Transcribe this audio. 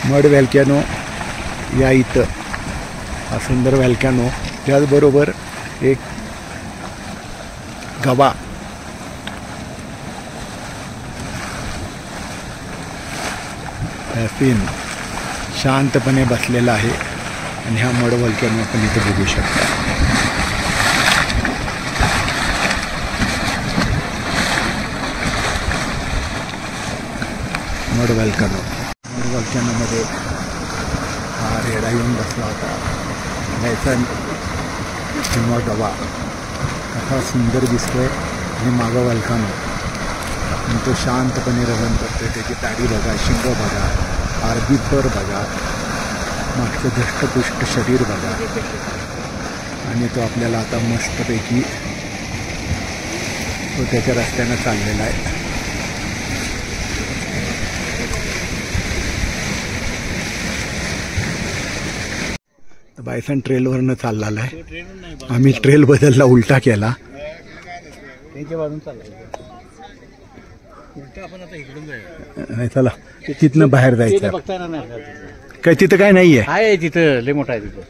Mud व्हॅल्कॅनो या इथं हा सुंदर व्हॅल्कॅनो, त्याचबरोबर एक गवा पॅफिन शांतपणे बसलेला आहे आणि हा मड व्हॅल्कॅनो आपण इथं बघू शकता. मड व्हॅल्कॅनोमध्ये हा रेडा येऊन बसला होता. बायसन किंवा गवा कसा सुंदर दिसतोय आणि मागं व्हॅल्कॅनो आणि तो शांतपणे रवन करतोय. त्याची दाढी बघा, शिंग बघा, अर्धी पर बघा, मागचं धष्टपुष्ट शरीर बघा आणि तो आपल्याला आता मस्तपैकी तो त्याच्या रस्त्यानं चाललेला आहे. बायसन ट्रेलवरनं चाललेला आहे. आम्ही ट्रेल बदलला, उलटा केला. नाही चला तिथनं बाहेर जायचं. काय तिथं काय नाहीये? आहे तिथं लय मोठा आहे तिथं.